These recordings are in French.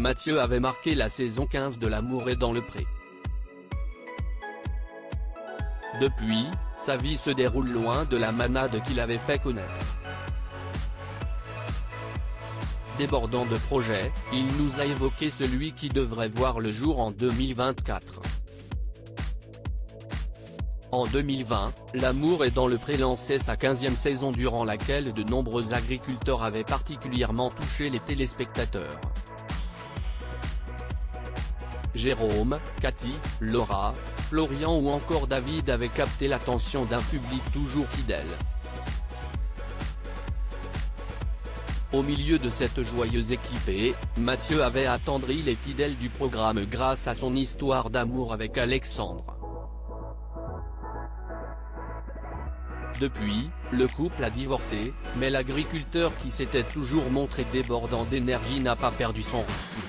Mathieu avait marqué la saison 15 de L'amour est dans le pré. Depuis, sa vie se déroule loin de la manade qu'il avait fait connaître. Débordant de projets, il nous a évoqué celui qui devrait voir le jour en 2024. En 2020, L'amour est dans le pré lançait sa 15e saison durant laquelle de nombreux agriculteurs avaient particulièrement touché les téléspectateurs. Jérôme, Cathy, Laura, Florian ou encore David avaient capté l'attention d'un public toujours fidèle. Au milieu de cette joyeuse équipée, Mathieu avait attendri les fidèles du programme grâce à son histoire d'amour avec Alexandre. Depuis, le couple a divorcé, mais l'agriculteur qui s'était toujours montré débordant d'énergie n'a pas perdu son recul.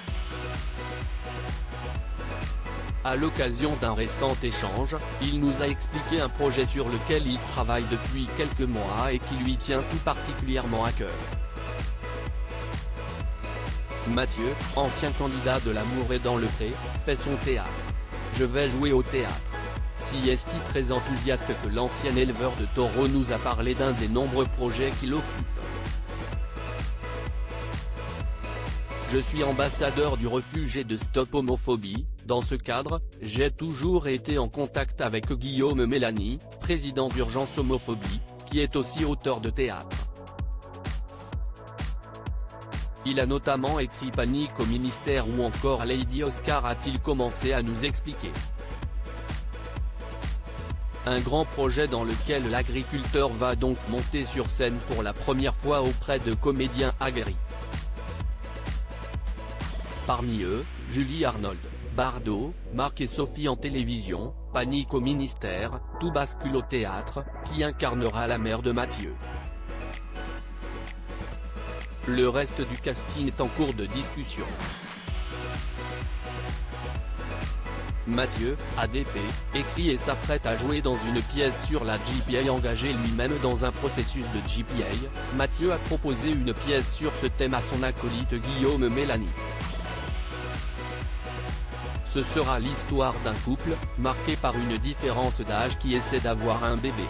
À l'occasion d'un récent échange, il nous a expliqué un projet sur lequel il travaille depuis quelques mois et qui lui tient tout particulièrement à cœur. Mathieu, ancien candidat de L'amour est dans le pré, fait son théâtre. Je vais jouer au théâtre. Si est très enthousiaste que l'ancien éleveur de taureaux nous a parlé d'un des nombreux projets qui l'occupent. Je suis ambassadeur du refuge et de Stop Homophobie. Dans ce cadre, j'ai toujours été en contact avec Guillaume Mélanie, président d'Urgence Homophobie, qui est aussi auteur de théâtre. Il a notamment écrit Panique au ministère ou encore Lady Oscar, a-t-il commencé à nous expliquer. Un grand projet dans lequel l'agriculteur va donc monter sur scène pour la première fois auprès de comédiens aguerris. Parmi eux, Julie Arnold, Bardot, Marc et Sophie en télévision, Panique au ministère, Tout bascule au théâtre, qui incarnera la mère de Mathieu. Le reste du casting est en cours de discussion. Mathieu, ADP, écrit et s'apprête à jouer dans une pièce sur la GPA. Engagé lui-même dans un processus de GPA, Mathieu a proposé une pièce sur ce thème à son acolyte Guillaume Mélanie. Ce sera l'histoire d'un couple, marqué par une différence d'âge qui essaie d'avoir un bébé.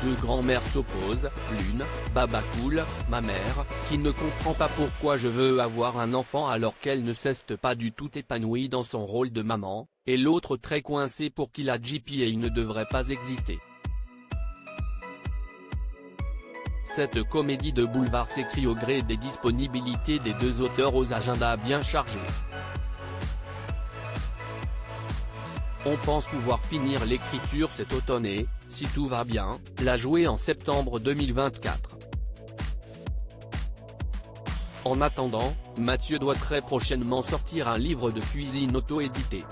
Deux grands-mères s'opposent, l'une, Baba Cool, ma mère, qui ne comprend pas pourquoi je veux avoir un enfant alors qu'elle ne s'est pas du tout épanouie dans son rôle de maman, et l'autre très coincée pour qui la GPA ne devrait pas exister. Cette comédie de boulevard s'écrit au gré des disponibilités des deux auteurs aux agendas bien chargés. On pense pouvoir finir l'écriture cet automne et, si tout va bien, la jouer en septembre 2024. En attendant, Mathieu doit très prochainement sortir un livre de cuisine auto-édité.